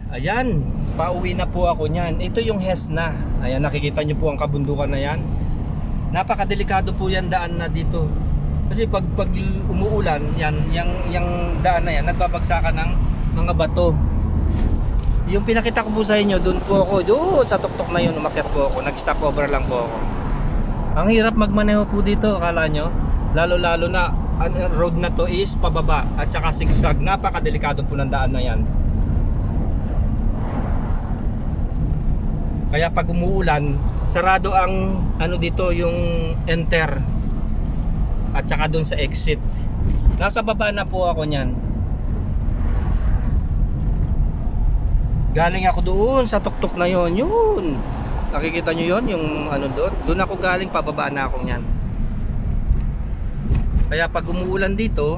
Ayan, pauwi na po ako niyan. Ito yung Hesna. Ayan, nakikita nyo po ang kabundukan na yan. Napakadelikado po yan daan na dito. Kasi pag umuulan, yan, yung daan na yan, nagbabagsakan ng mga bato. Yung pinakita ko po sa inyo, doon po ako, doon sa tuktok na yun, umakyat po ako. Nag-stop over lang po ako. Ang hirap magmaneho po dito, akala nyo. Lalo-lalo na, ang road na to is pababa at saka zigzag. Napakadelikado po ng daan na yan. Kaya pag umuulan, sarado ang ano dito, yung enter at saka doon sa exit. Nasa baba na po ako niyan. Galing ako doon sa tuktok na yon, yun. Nakikita nyo yon, yung ano doon. Doon ako galing, pababa na ako niyan. Kaya pag umuulan dito,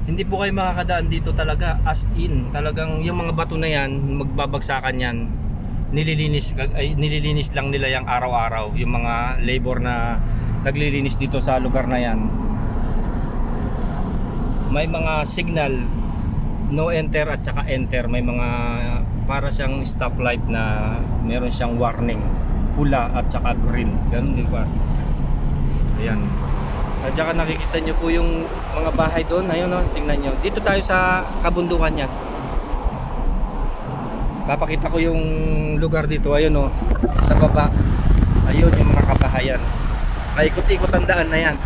hindi po kayo makakadaan dito talaga, as in. Talagang yung mga bato na yan, magbabagsakan yan. Nililinis lang nila yung araw-araw, yung mga labor na naglilinis dito sa lugar na yan. May mga signal, no enter at saka enter. May mga para siyang stoplight na meron siyang warning, pula at saka green, ganun, di ba? Ayan. At saka nakikita nyo po yung mga bahay doon. Ayun, no, tingnan nyo. Dito tayo sa kabundukan niya. Papakita ko yung lugar dito. Ayun, oh, sa baba. Ayun yung mga kabahayan. Paikot-ikot ang daan na yan.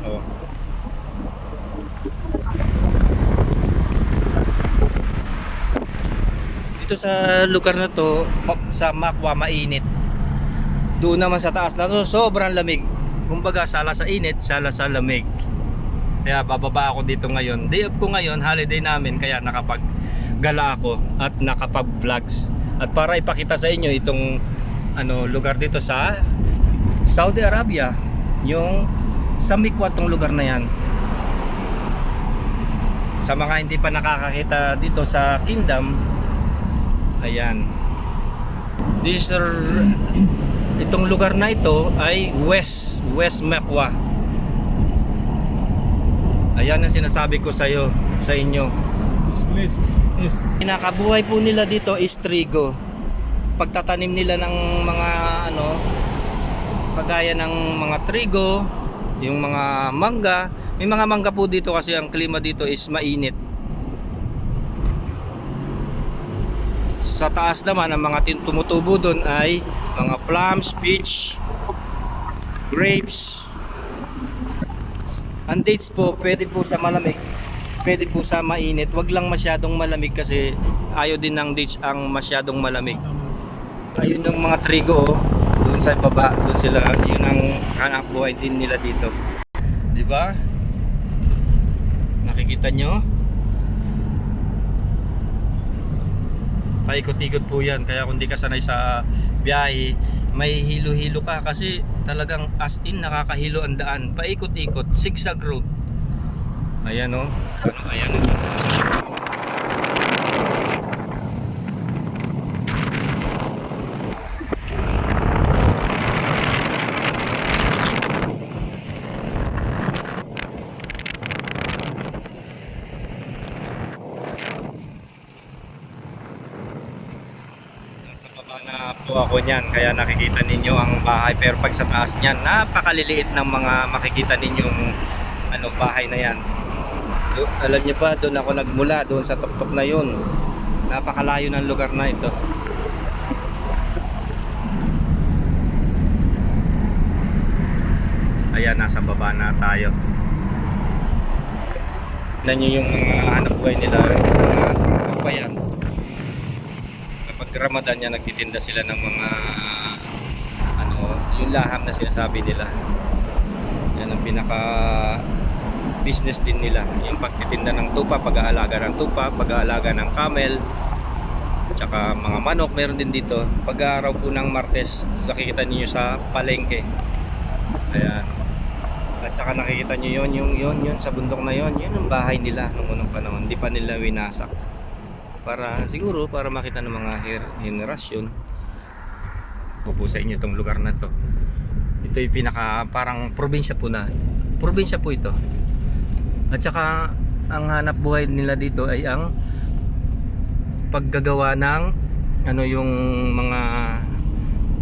Oh. Dito sa lugar na to, sa Makwa, mainit. Doon naman sa taas na to, sobrang lamig. Kumbaga, sala sa init, sala sa lamig. Kaya bababa ako dito ngayon. Day off ko ngayon, holiday namin, kaya nakapag-gala ako at nakapag-vlogs. At para ipakita sa inyo itong lugar dito sa Saudi Arabia, yung sa Mikwa, tong lugar na yan. Sa mga hindi pa nakakakita dito sa Kingdom, ayan. Itong lugar na ito ay West Mikwa. Ayan ang sinasabi ko sa inyo. This place is Pinakabuhay po nila dito is trigo. Pagtatanim nila ng mga kagaya ng mga trigo, yung mga mangga. May mga mangga po dito kasi ang klima dito is mainit. Sa taas naman, ang mga tumutubo doon ay mga plums, peach, grapes. Ang dates po, pwede po sa malamig, pwede po sa mainit. Wag lang masyadong malamig kasi ayaw din ng dates ang masyadong malamig. Ayun yung mga trigo, oh, doon sa baba, doon sila, yun ang hanap buhay din nila dito. 'Di ba? Nakikita nyo? Paikot-ikot po yan, kaya kung di ka sanay sa biyahe, may hilo-hilo ka kasi talagang as in nakakahilo ang daan. Paikot-ikot, zigzag road. Ayan, oh. Ayan, oh. Nasa baba na po ako niyan, kaya nakikita ninyo ang bahay. Pero pag sa taas niyan, napakaliliit ng mga makikita ninyong bahay na yan. Alam niyo pa, doon ako nagmula, doon sa tuktok na yun. Napakalayo ng lugar na ito. Ayan, nasa baba na tayo. Tignan nyo yung mga hanap buhay nila, mga kapayan. Kapag Ramadan yan, nagtitinda sila ng mga yung laham na sinasabi nila. Yan ang pinaka business din nila, yung pagtitinda ng tupa, pag-aalaga ng tupa, pag-aalaga ng camel, tsaka mga manok. Meron din dito pag-araw po ng Martes, nakikita niyo sa palengke. Ayan. At saka nakikita niyo yun sa bundok na yun ang bahay nila nung unang panahon. Hindi pa nila winasak, para siguro para makita ng mga henerasyon. Po sa inyo itong lugar na to. Ito yung pinaka parang probinsya po ito. At saka ang hanap buhay nila dito ay ang paggagawa ng ano, yung mga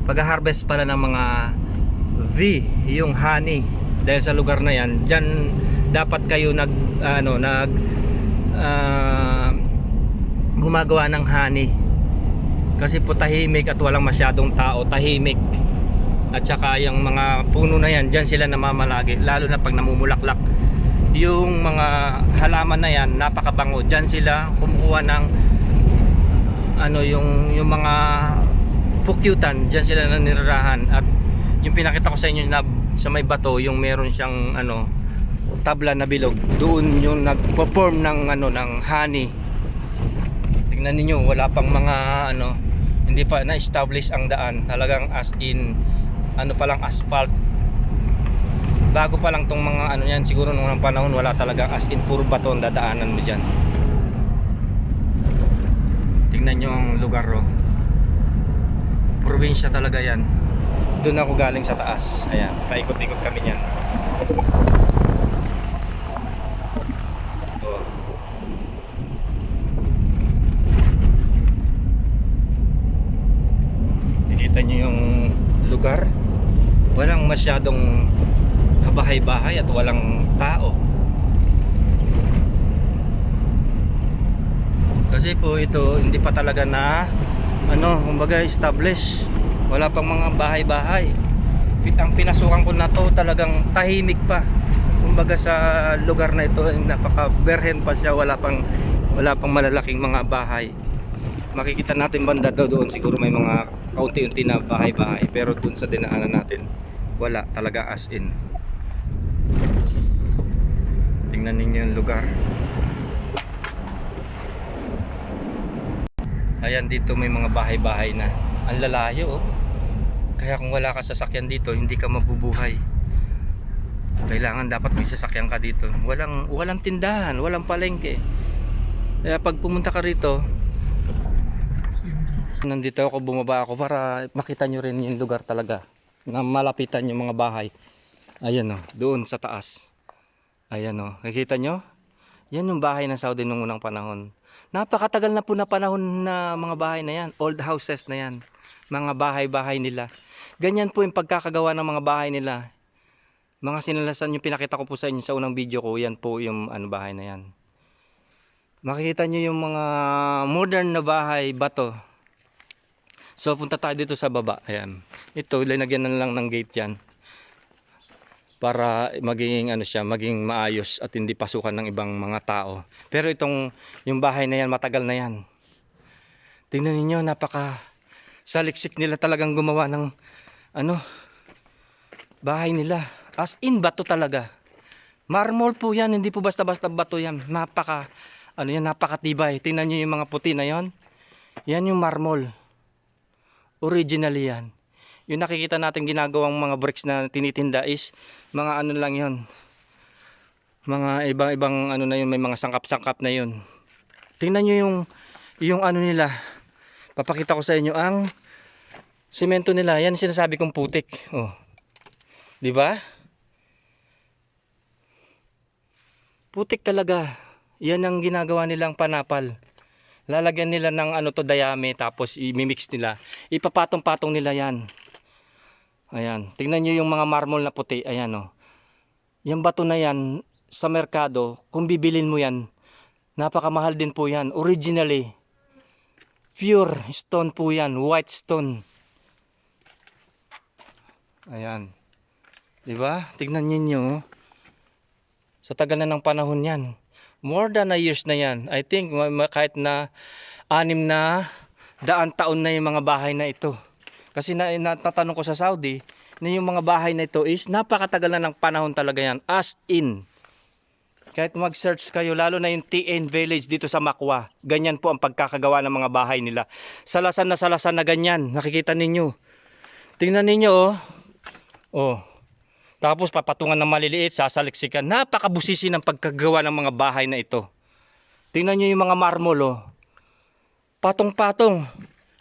pag-harvest pala ng mga yung honey. Dahil sa lugar na yan, diyan dapat kayo gumagawa ng honey. Kasi po tahimik at walang masyadong tao, tahimik. At saka yung mga puno na yan, diyan sila namamalagi, lalo na pag namumulaklak yung mga halaman na yan, napakabango. Diyan sila kumukuha ng yung mga pukyutan, diyan sila nanirahan. At yung pinakita ko sa inyo na sa may bato, yung meron siyang tabla na bilog, doon yung nagpo-form ng ng honey. Tingnan niyo, wala pang mga hindi pa na-establish ang daan, talagang as in pa lang asphalt. Bago pa lang tong mga yan, siguro nung panahon wala talagang as in puro bato ang dadaanan mo diyan. Tingnan niyo ang lugar, probinsya talaga yan. Doon ako galing sa taas. Ayan, paikot-ikot kami niyan. Ito. Nakikita niyo yung lugar. Walang masyadong kabahay-bahay at walang tao. Kasi po ito hindi pa talaga na kumbaga establish. Wala pang mga bahay-bahay. Ang pinasukan ko na to talagang tahimik pa. Kumbaga sa lugar na ito napaka-berhen pa siya, wala pang malalaking mga bahay. Makikita natin banda doon siguro may mga kaunti-unti na bahay-bahay, pero dun sa dinaanan natin wala talaga as in. Tingnan ninyo yung lugar. Ayan, dito may mga bahay-bahay na. Ang lalayo, Kaya kung wala ka sasakyan dito, hindi ka mabubuhay. Kailangan dapat may sasakyan ka dito. Walang tindahan, walang palengke. Kaya pag pumunta ka rito, nandito ako, bumaba ako para makita nyo rin yung lugar talaga. Na malapitan yung mga bahay. Ayan doon sa taas. Ayan nakikita nyo? Yan yung bahay ng Saudi nung unang panahon. Napakatagal na po na panahon na mga bahay na yan. Old houses na yan. Mga bahay-bahay nila. Ganyan po yung pagkakagawa ng mga bahay nila. Mga sinalasan yung pinakita ko po sa inyo sa unang video ko. Yan po yung bahay na yan. Makikita nyo yung mga modern na bahay, bato. So punta tayo dito sa baba. Ayan. Ito, linagyan na lang ng gate yan. Para maging maging maayos at hindi pasukan ng ibang mga tao. Pero yung bahay na yan, matagal na yan. Tingnan niyo, napaka saliksik nila talagang gumawa ng bahay nila. As in bato talaga. Marmol po yan, hindi po basta-basta bato yan. Napakatibay. Tingnan niyo yung mga puti na yon. Yan yung marmol. Originally yan. Yung nakikita natin ginagawang mga bricks na tinitinda is mga lang yon. Mga ibang na yun, may mga sangkap-sangkap na yun. Tingnan nyo yung nila. Papakita ko sa inyo ang semento nila. Yan sinasabi kong putik. Di ba? Putik talaga. Yan ang ginagawa nilang panapal. Lalagyan nila ng dayami, tapos i-mix nila. Ipapatong-patong nila yan. Ayan, tingnan nyo yung mga marmol na puti. Ayan Yung bato na yan sa merkado, kung bibilin mo yan, napakamahal din po yan. Originally, pure stone po yan, white stone. Ayan. Diba? Tingnan nyo. Sa tagal na ng panahon yan. More than a years na yan. I think kahit na 6 na taon na yung mga bahay na ito. Kasi natatanong ko sa Saudi, na yung mga bahay na ito is napakatagal na ng panahon talaga yan. As in. Kahit mag-search kayo, lalo na yung TN Village dito sa Makwa. Ganyan po ang pagkakagawa ng mga bahay nila. Salasan na ganyan. Nakikita ninyo. Tingnan ninyo Tapos papatungan ng maliliit, sasaliksikan. Napakabusisi ng pagkagawa ng mga bahay na ito. Tingnan nyo yung mga marmol Patong-patong.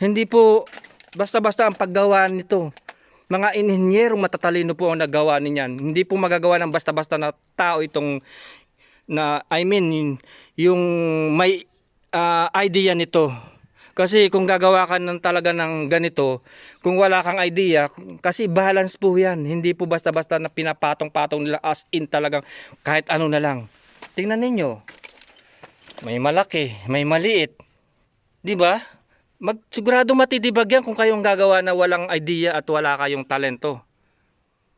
Hindi po basta-basta ang paggawa nito. Mga inhinyerong matatalino po ang nagawa niyan. Hindi po magagawa ng basta-basta na tao itong na I mean yung may idea nito. Kasi kung gagawa ka ng talaga ng ganito, kung wala kang idea, kasi balance po yan. Hindi po basta-basta na pinapatong-patong nila as in talagang kahit ano na lang. Tingnan ninyo. May malaki, may maliit. Di ba? Sigurado matitibag yan kung kayong gagawa na walang idea at wala kayong talento.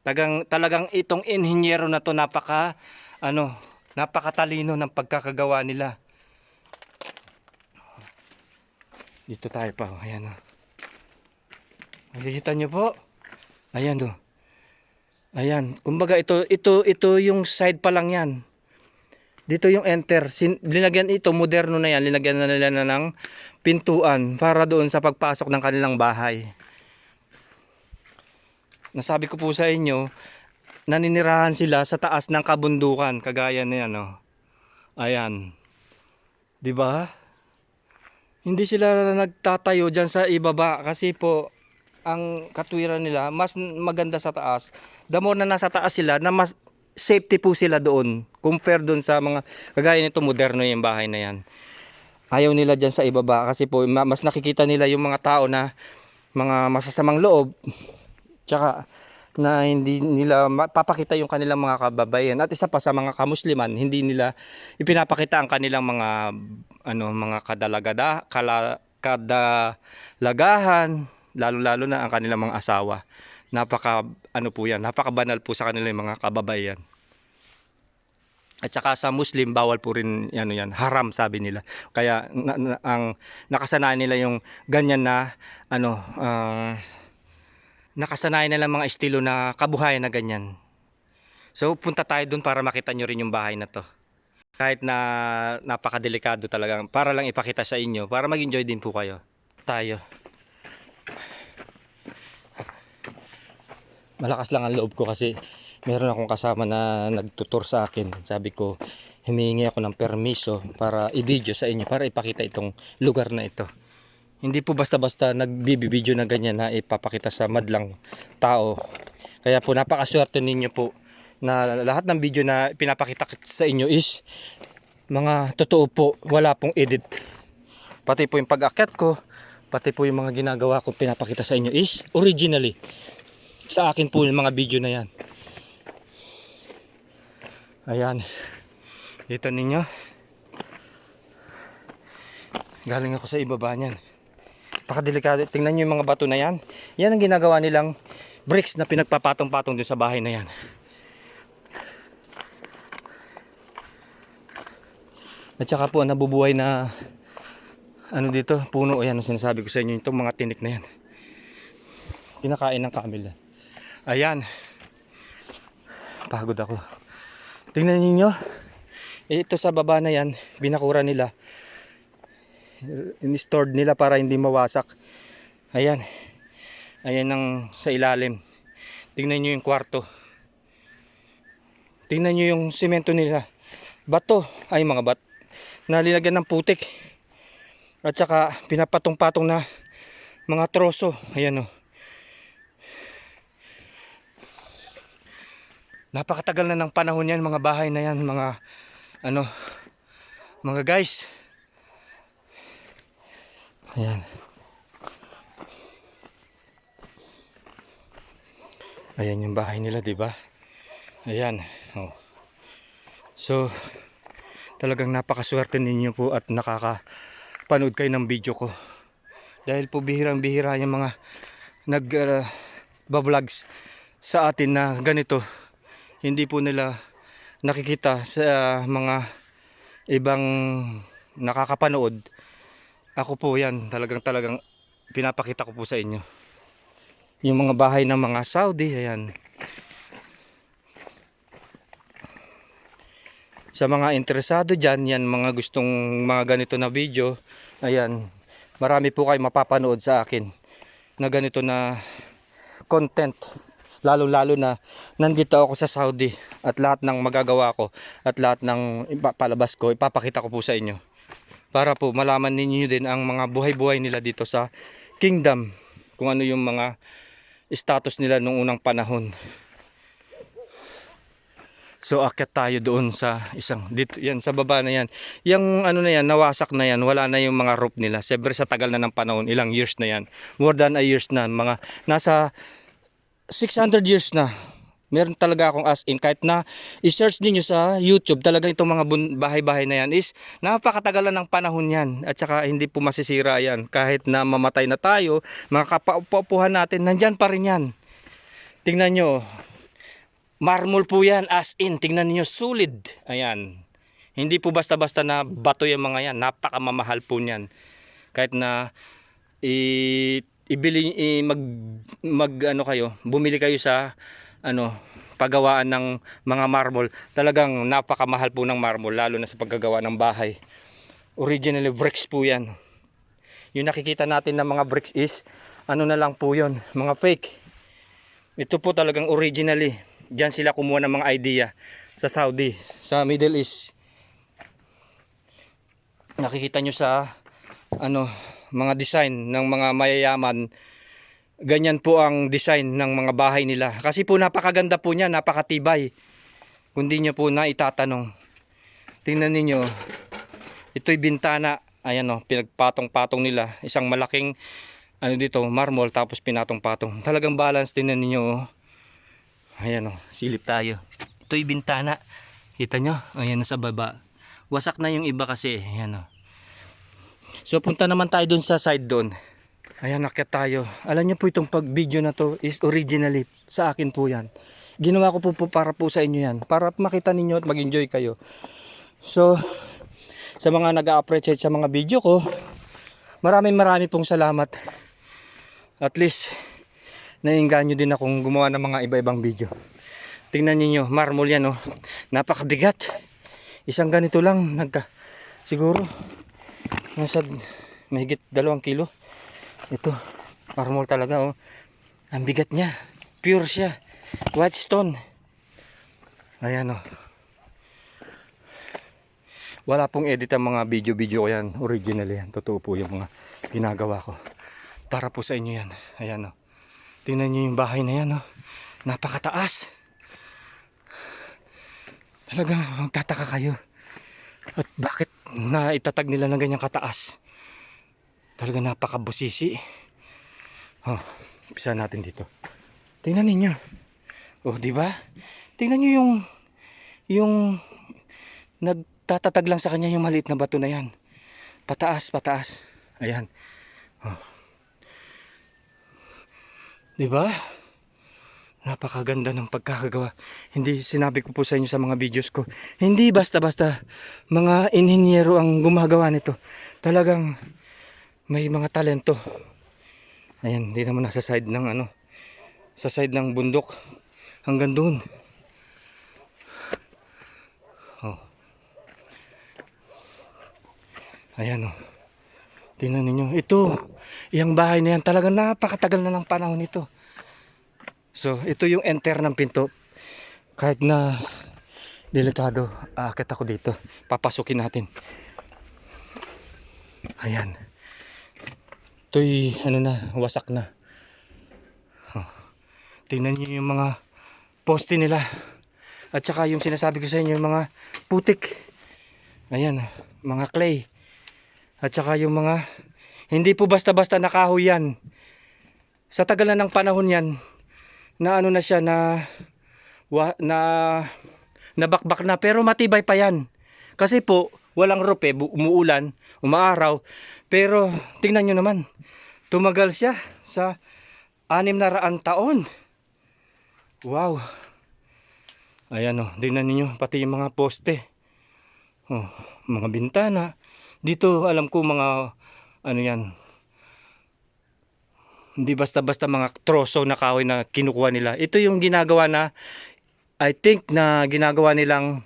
Talagang itong inhinyero na to napakatalino ng pagkakagawa nila. Dito tayo pa, ayan o. Makikita nyo po. Ayan o. Ayan, kumbaga ito yung side pa lang yan. Dito yung enter. Linagyan ito, moderno na yan. Linagyan na nila na ng pintuan para doon sa pagpasok ng kanilang bahay. Nasabi ko po sa inyo, naninirahan sila sa taas ng kabundukan. Kagaya na yan o. Ayan. Diba? Hindi sila nagtatayo dyan sa ibaba kasi po ang katwiran nila mas maganda sa taas. The more na nasa taas sila, na mas safety po sila doon compare doon sa mga kagaya nito moderno yung bahay na yan. Ayaw nila dyan sa ibaba kasi po mas nakikita nila yung mga tao na mga masasamang loob tsaka na hindi nila papakita yung kanilang mga kababayan. At isa pa sa mga kamusliman, hindi nila ipinapakita ang kanilang mga mga kadalagahan, lalo na ang kanilang mga asawa. Napakabanal po sa kanilang mga kababayan. At saka sa Muslim bawal po rin yan, haram sabi nila. Kaya ang nakasanayan nila yung ganyan na nakasanayan nila mga estilo na kabuhayan na ganyan. So punta tayo dun para makita nyo rin yung bahay na to. Kahit na napakadelikado talaga, para lang ipakita sa inyo, para mag-enjoy din po kayo. Tayo. Malakas lang ang loob ko kasi meron akong kasama na nagtutur sa akin. Sabi ko, humihingi ako ng permiso para i-video sa inyo, para ipakita itong lugar na ito. Hindi po basta-basta nagbibideo na ganyan na ipapakita sa madlang tao. Kaya po napakaswerte ninyo po na lahat ng video na pinapakita sa inyo is mga totoo po, wala pong edit. Pati po yung pag-akyat ko, pati po yung mga ginagawa ko pinapakita sa inyo is originally. Sa akin po yung mga video na yan. Ayan. Dito ninyo. Galing ako sa ibaba niyan. Napakadelikado. Tingnan nyo yung mga bato na yan. Yan ang ginagawa nilang bricks na pinagpapatong-patong dun sa bahay na yan. At saka po nabubuhay na dito, puno. Ayan ang sinasabi ko sa inyo, itong mga tinik na yan. Kinakain ng camel. Ayan. Pagod ako. Tingnan niyo. Ito sa baba na yan, binakura nila. In-stored nila para hindi mawasak. Ayan. Ayan ang sa ilalim. Tingnan nyo yung kwarto. Tingnan nyo yung simento nila. Bato. Ay mga bat. Nalilagyan ng putik. At saka pinapatong-patong na mga troso. Ayan o. Napakatagal na ng panahon yan, mga bahay na yan, mga guys. Ayan. Ayan yung bahay nila, di ba? Ayan. Oh. So, talagang napakaswerte ninyo po at nakakapanood kayo ng video ko. Dahil po bihirang-bihira yung mga nag-vlogs sa atin na ganito. Hindi po nila nakikita sa mga ibang nakakapanood. Ako po yan, talagang pinapakita ko po sa inyo. Yung mga bahay ng mga Saudi, ayan. Sa mga interesado dyan, yan mga gustong mga ganito na video, ayan. Marami po kayo mapapanood sa akin na ganito na content. Lalo na nandito ako sa Saudi at lahat ng magagawa ko at lahat ng palabas ko, ipapakita ko po sa inyo. Para po malaman ninyo din ang mga buhay-buhay nila dito sa kingdom. Kung ano yung mga status nila nung unang panahon. So akyat tayo doon sa isang dito yan sa baba na yan. Yung ano na yan, nawasak na yan, wala na yung mga roof nila. Siyempre sa tagal na ng panahon, ilang years na yan. More than a years na, mga nasa 600 years na. Meron talaga akong as in, kahit na i-search niyo sa YouTube, talaga itong mga bahay-bahay na yan is napakatagal na ng panahon yan. At saka hindi po masisira yan. Kahit na mamatay na tayo, mga kapaupuhan natin, nandyan pa rin yan. Tingnan nyo, marmol po yan as in, tingnan niyo solid. Ayan. Hindi po basta-basta na bato yung mga yan, napakamamahal po niyan. Kahit na ano kayo, bumili kayo sa paggawaan ng mga marble, talagang napakamahal po ng marble, lalo na sa paggagawa ng bahay. Originally bricks po yan. Yung nakikita natin na mga bricks is ano na lang po yun, mga fake. Ito po talagang originally, diyan sila kumuha ng mga idea sa Saudi, sa Middle East. Nakikita nyo sa mga design ng mga mayayaman, ganyan po ang design ng mga bahay nila. Kasi po napakaganda po niya, napakatibay. Kundi nyo po na itatanong. Tingnan niyo, ito'y bintana. Ayan pinagpatong-patong nila. Isang malaking dito, marmol, tapos pinatong-patong. Talagang balance, tingnan niyo. Ayan silip tayo. Ito'y bintana. Kita nyo? Ayan sa baba. Wasak na yung iba kasi. Ayan So punta naman tayo dun sa side doon. Ayan, nakyat tayo. Alam niyo po itong pag-video na to is originally sa akin po yan. Ginawa ko po para po sa inyo yan. Para makita ninyo at mag-enjoy kayo. So, sa mga nag-a-appreciate sa mga video ko, maraming pong salamat. At least, naiinganyo din akong gumawa ng mga iba-ibang video. Tingnan niyo, marmol yan Napakabigat. Isang ganito lang, siguro, nasa mahigit 2 kilo. Ito, marmol talaga Ang bigat niya. Pure siya. White stone. Ayan Wala pong edit ang mga video ko yan. Original yan. Totoo po yung mga ginagawa ko. Para po sa inyo yan. Ayan Tingnan niyo yung bahay na yan Napakataas. Talagang magtataka kayo. At bakit na itatag nila ng ganyang kataas? Talaga napakabusisi. Umpisa natin dito. Tingnan niyo. Di ba? Tingnan niyo yung nagtatatag lang sa kanya yung maliit na bato na yan. Pataas, pataas. Ayan. Di ba? Napakaganda ng pagkakagawa. Hindi sinabi ko po sa inyo sa mga videos ko. Hindi basta-basta mga inhinyero ang gumagawa nito. Talagang may mga talento. Ayan, hindi naman nasa side ng sa side ng bundok hanggang doon. Ayan Tingnan niyo. Ito, yung bahay na yan, talagang napakatagal na ng panahon ito. So, ito yung enter ng pinto. Kahit na delikado, aakit ako dito. Papasukin natin. Ayan. Ito'y wasak na. Tingnan niyo yung mga poste nila. At saka yung sinasabi ko sa inyo, yung mga putik. Ayan, mga clay. At saka yung mga, hindi po basta-basta nakahoy yan. Sa tagal na ng panahon yan, na na siya nabakbak na, pero matibay pa yan. Kasi po, walang roof umuulan, umaaraw. Pero tingnan nyo naman, tumagal siya sa 600 taon. Wow. Ayan tingnan niyo pati yung mga poste. Mga bintana. Dito alam ko mga yan. Hindi basta-basta mga troso na kahoy na kinukuha nila. Ito yung ginagawa na, I think na ginagawa nilang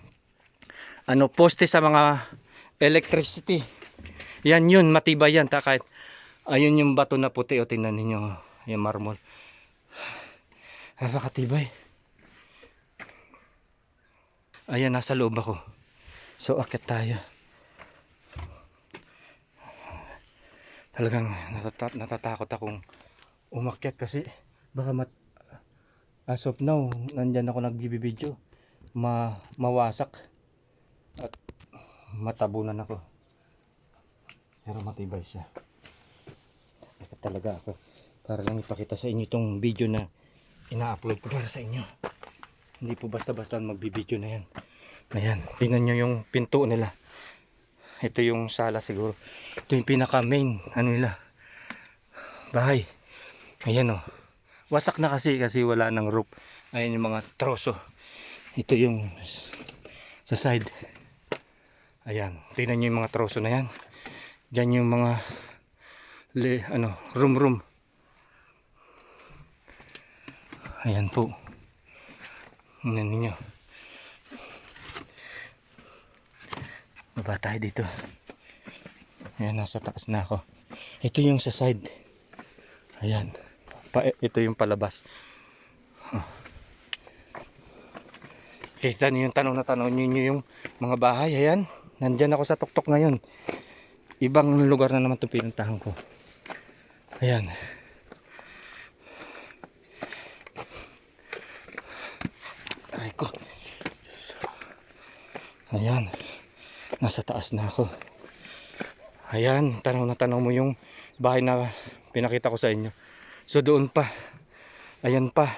poste sa mga electricity. Yan yun, matibay yan. Kahit ayun yung bato na puti. Tingnan ninyo yung marmol. Napakatibay. Ayan, nasa loob ako. So akit tayo. Talagang natatakot akong umakyat kasi baka as of now nandyan ako nagbibideo, mawasak at matabunan ako. Pero matibay siya. Ito talaga ako para lang ipakita sa inyo itong video na ina-upload ko para sa inyo. Hindi po basta-basta magbibideo na yan. Ayan, tingnan nyo yung pinto nila. Ito yung sala siguro. Ito yung pinaka main ano nila, bahay. Ayan o. Wasak na kasi wala ng roof. Ayan yung mga troso. Ito yung sa side. Ayan, tingnan nyo yung mga troso na yan. Diyan yung mga room. Ayan po. Tingnan ninyo. Baba tayo dito. Ayan, nasa taas na ako. Ito yung sa side. Ayan. Ito yung palabas. Kita niyo yung tanong na tanong niyo yung mga bahay. Ayan. Nandyan ako sa tuktok ngayon. Ibang lugar na naman itong pinuntahan ko. Ayan. Aray ko. Ayan. Nasa taas na ako. Ayan. Tanaw na tanaw mo yung bahay na pinakita ko sa inyo. So doon pa. Ayan pa.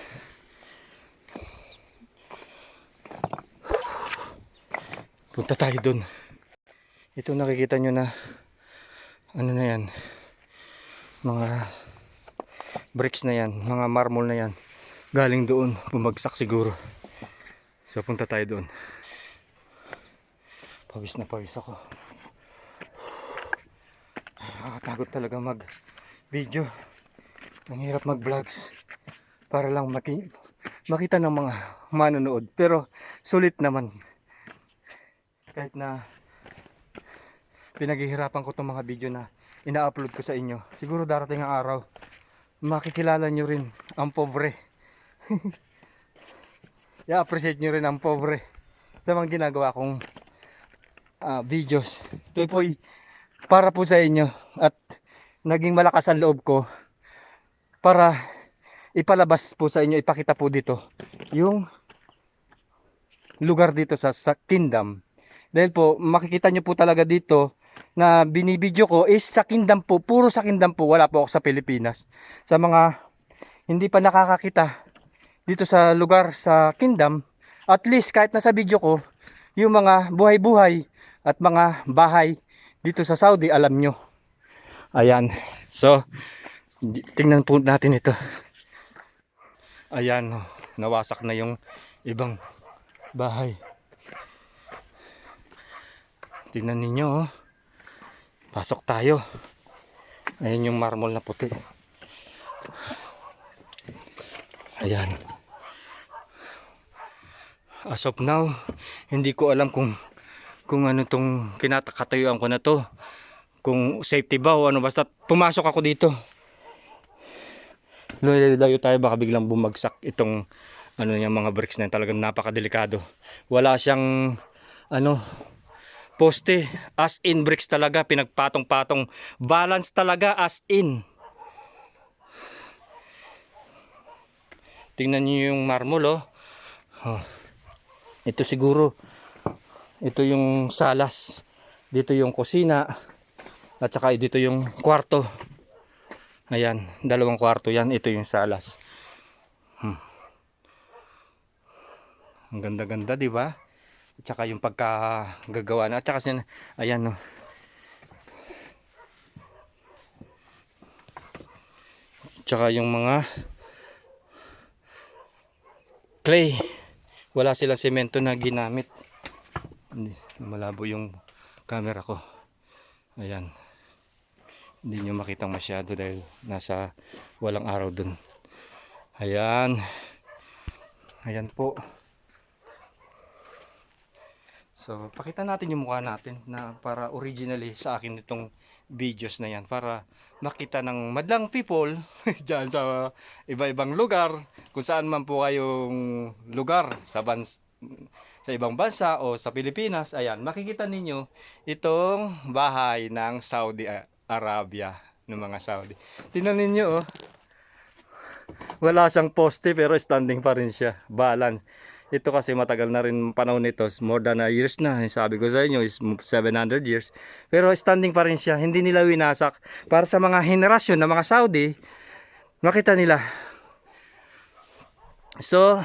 Punta tayo doon. Ito nakikita nyo na ano na yan. Mga bricks na yan. Mga marble na yan. Galing doon. Bumagsak siguro. So punta tayo doon. Pawis na pawis ako. Nakakapagod talaga mag video. Ang hirap mag vlogs para lang makita ng mga manonood. Pero sulit naman. Kahit na pinaghihirapan ko itong mga video na ina-upload ko sa inyo, siguro darating ang araw makikilala nyo rin ang pobre. I-appreciate nyo rin ang pobre sa mga ginagawa kong videos. Ito po para po sa inyo at naging malakas ang loob ko para ipalabas po sa inyo, ipakita po dito yung lugar dito sa Kingdom. Dahil po makikita nyo po talaga dito na binibidyo ko is sa Kingdom po, puro sa Kingdom po, wala po ako sa Pilipinas. Sa mga hindi pa nakakakita dito sa lugar sa Kingdom, at least kahit nasa video ko yung mga buhay-buhay at mga bahay dito sa Saudi, alam nyo. Ayan. So tingnan po natin ito. Ayan, nawasak na yung ibang bahay. Tingnan ninyo, oh. Pasok tayo. Ayan yung marble na puti. Ayan. As of now, hindi ko alam kung ano tong kinakatayuan ko na to. Kung safety ba o ano, basta pumasok ako dito. Layo tayo, baka biglang bumagsak itong ano yung mga bricks na yun. Talagang napakadelikado. Wala siyang poste, as in bricks talaga, pinagpatong-patong, balance talaga as in. Tingnan niyo yung marble, oh. Ito siguro, ito yung salas, dito yung kusina, at saka dito yung kwarto. Ayan, dalawang kwarto yan, ito yung salas. Ang ganda-ganda, di ba? At saka yung pagkagagawa na. At saka ayan, no. At saka yung mga clay. Wala silang semento na ginamit. Malabo yung camera ko. Ayan. Hindi nyo makita masyado dahil nasa walang araw dun. Ayan. Ayan po. So, pakita natin yung mukha natin na para originally sa akin itong videos na yan. Para makita ng madlang people dyan sa iba-ibang lugar. Kung saan man po kayong lugar sa ibang bansa o sa Pilipinas. Ayan, makikita ninyo itong bahay ng Saudi Arabia. Ng mga Saudi. Tingnan ninyo, oh. Wala siyang poste pero standing pa rin siya. Balance. Ito kasi matagal na rin panahon nito, more than a years na. Sabi ko sa inyo is 700 years. Pero standing pa rin siya, hindi nila winasak. Para sa mga henerasyon ng mga Saudi, makita nila. So,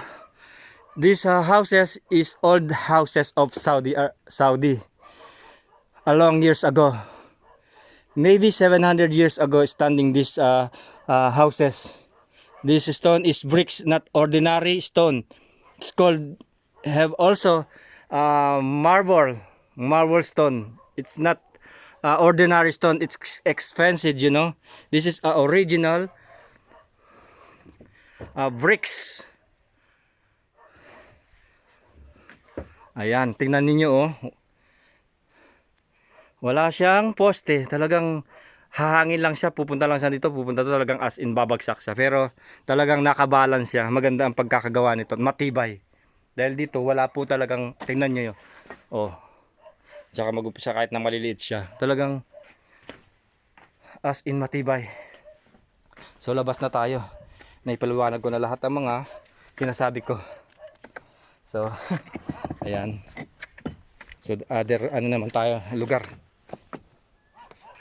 these houses is old houses of Saudi along years ago. Maybe 700 years ago standing these houses. This stone is bricks, not ordinary stone. It's called, have also marble stone. It's not ordinary stone. It's expensive, you know. This is original bricks. Ayan, tingnan ninyo oh. Wala siyang poste, talagang hahangin lang siya, pupunta lang siya dito, pupunta to, talagang as in babagsak siya. Pero talagang nakabalance siya, maganda ang pagkakagawa nito, matibay. Dahil dito wala po talagang, tingnan nyo yun. Oh. Tsaka mag-upisa kahit na maliliit siya. Talagang as in matibay. So labas na tayo. Naipaliwanag ko na lahat ng mga sinasabi ko. So ayan. So other ano naman tayo, lugar.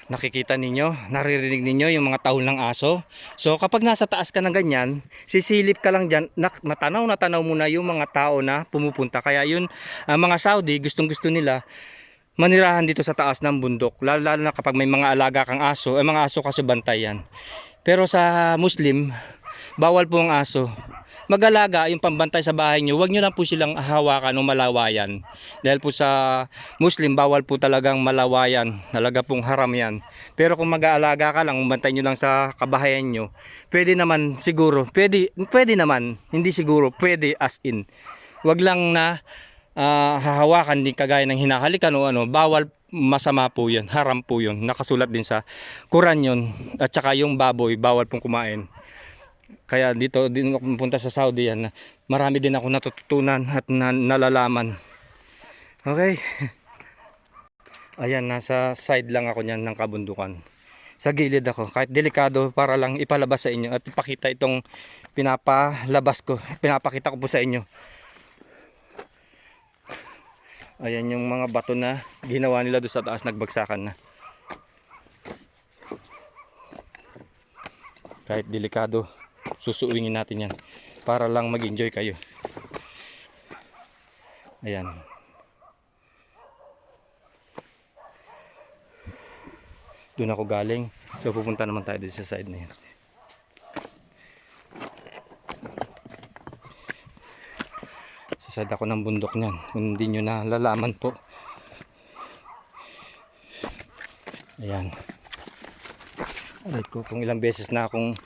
Nakikita ninyo, naririnig ninyo yung mga tahol ng aso. So kapag nasa taas ka ng ganyan, sisilip ka lang dyan, natanaw mo na yung mga tao na pumupunta. Kaya yun, mga Saudi, gustong gusto nila manirahan dito sa taas ng bundok. Lalo na kapag may mga alaga kang aso, mga aso kasi bantay yan. Pero sa Muslim, bawal po ang aso. Mag-alaga yung pambantay sa bahay nyo, huwag nyo lang po silang hawakan o malawayan. Dahil po sa Muslim, bawal po talagang malawayan. Talaga pong haram yan. Pero kung mag-aalaga ka lang, umbantay nyo lang sa kabahayan nyo, pwede naman siguro, pwede naman, hindi siguro, pwede as in. Huwag lang na hahawakan din kagaya ng hinahalikan o ano, bawal, masama po yun, haram po yun. Nakasulat din sa Quran yun. At saka yung baboy, bawal pong kumain. Kaya dito din ako pumunta sa Saudi yan, marami din ako natututunan at nalalaman. Okay. Ayan, nasa side lang ako niyan ng kabundukan. Sa gilid ako, kahit delikado para lang ipalabas sa inyo at ipakita itong pinapakita ko po sa inyo. Ayan yung mga bato na ginawa nila doon sa taas, nagbagsakan na. Kahit delikado, susuwingin natin yan para lang mag-enjoy kayo. Ayan. Doon ako galing. So pupunta naman tayo dito sa side na yan. Sa side ako ng bundok niyan. Hindi nyo nalalaman po. Ayan. Aray ko, kung ilang beses na akong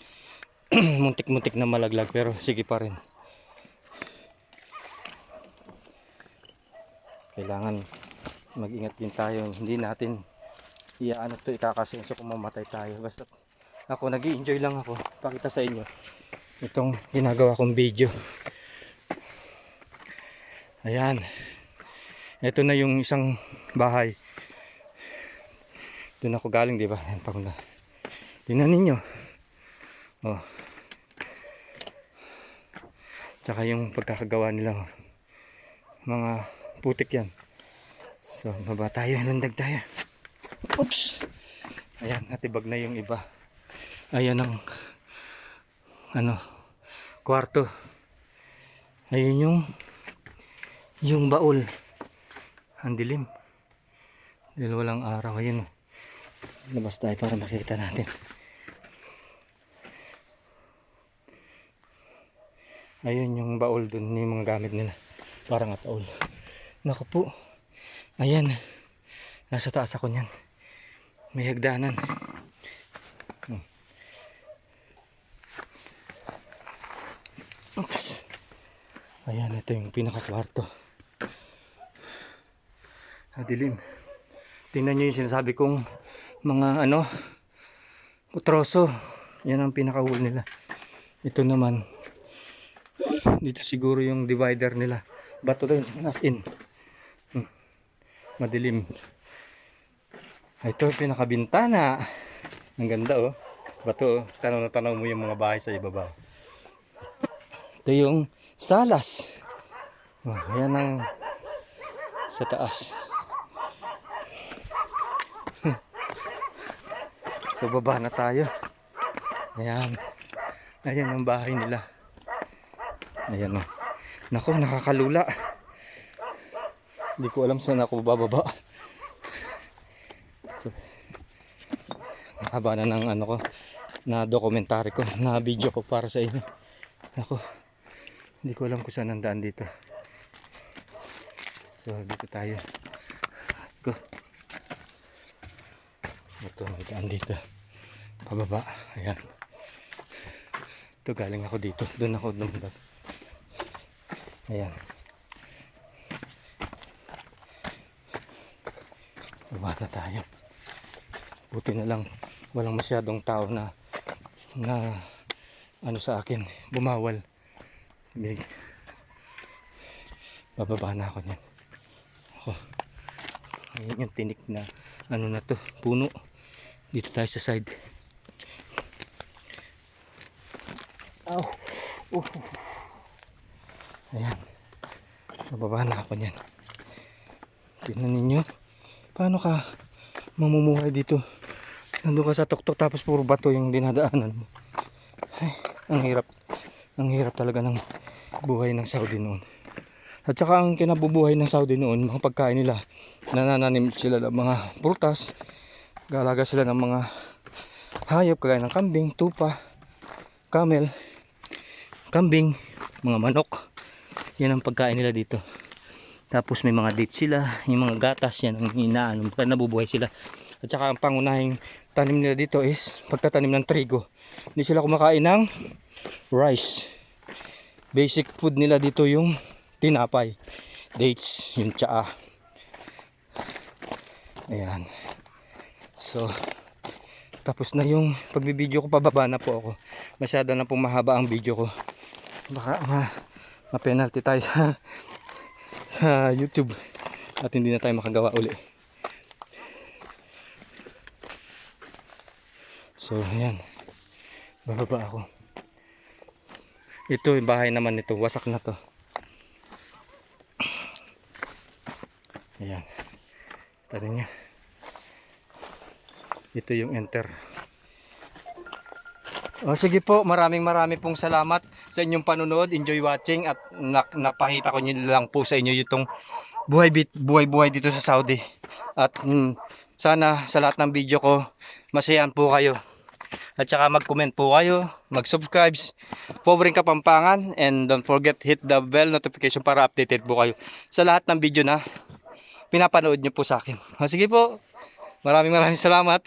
muntik-muntik na malaglag, pero sige pa rin. Kailangan mag-ingat din tayo. Hindi natin iyaano to, ikakasenso kung mamatay tayo. Basta ako, nag-i-enjoy lang ako. Pakita sa inyo itong ginagawa kong video. Ayan. Ito na yung isang bahay. Doon ako galing, di ba? Ayan, pagod na. Tingnan ninyo. Oh. Tsaka yung pagkakagawa nila, mga putik yan. So baba tayo, landag tayo. Oops. Ayan, natibag na yung iba. Ayan ang kwarto. Ayun yung baul. Ang dilim dahil walang araw. Ayun, labas tayo para makita natin. Ayun yung baul dun, yung mga gamit nila. Parang ataol. Naku po. Ayan. Nasa taas ako niyan. May hagdanan. Oops. Ayan, ito yung pinakakwarto. Dilim. Tingnan nyo yung sinasabi kong mga troso. Yan ang pinakahul nila. Ito naman, dito siguro yung divider nila. Bato rin, as in. Madilim. Ito yung pinakabintana. Ang ganda oh. Bato oh. Tanaw na tanaw mo yung mga bahay sa ibaba. Ito yung salas. Oh, ayan ang sa taas. So baba na tayo. Ayan. Ayan ang bahay nila. Ayan o. Naku, nakakalula. Hindi ko alam saan ako bababa. So, haba na ng ano ko, na dokumentary ko, na video ko para sa inyo. Naku, hindi ko alam kung saan ang daan dito. So dito tayo. Go. Ito, may daan dito. Pababa. Ayan. Ito, galing ako dito. Doon ako lumundag. Ayan. Baba na tayo. Buti na lang walang masyadong tao na ano sa akin, bumawal. Big. Bababa na ako niyan. Ako. Ayan yung tinik na ano na to, puno. Dito tayo sa side. Aw. Ayan. Bababa na ako niyan. Tingnan ninyo. Paano ka mamumuhay dito? Nandun ka sa tuktok tapos puro bato yung dinadaanan mo. Ay, ang hirap. Ang hirap talaga ng buhay ng Saudi noon. At saka ang kinabubuhay ng Saudi noon, mga pagkain nila, nanananim sila ng mga prutas, galaga sila ng mga hayop kagaya ng kambing, tupa, camel, kambing, mga manok. Yan ang pagkain nila dito. Tapos may mga dates sila, yung mga gatas, yan ang inaano, nabubuhay sila. At saka ang pangunahing tanim nila dito is pagtatanim ng trigo. Hindi sila kumakain ng rice. Basic food nila dito yung tinapay, dates, yung tsaa. Ayan. So, tapos na yung pagbibideo ko, pababa na po ako. Masyado na pong mahaba ang video ko. Baka ma-penalty tayo sa YouTube at hindi na tayo makagawa uli. So ayan, bababa ako. Ito yung bahay naman nito, wasak na to. Ayan, tara niya. Ito yung enter. O sige po, maraming pong salamat sa inyong panunood. Enjoy watching at napakita ko nyo lang po sa inyo itong buhay dito sa Saudi. At sana sa lahat ng video ko masayahan po kayo. At saka mag-comment po kayo, mag-subscribe, Pobring Kapampangan, and don't forget hit the bell notification para updated po kayo sa lahat ng video na pinapanood nyo po sa akin. O sige po, maraming salamat.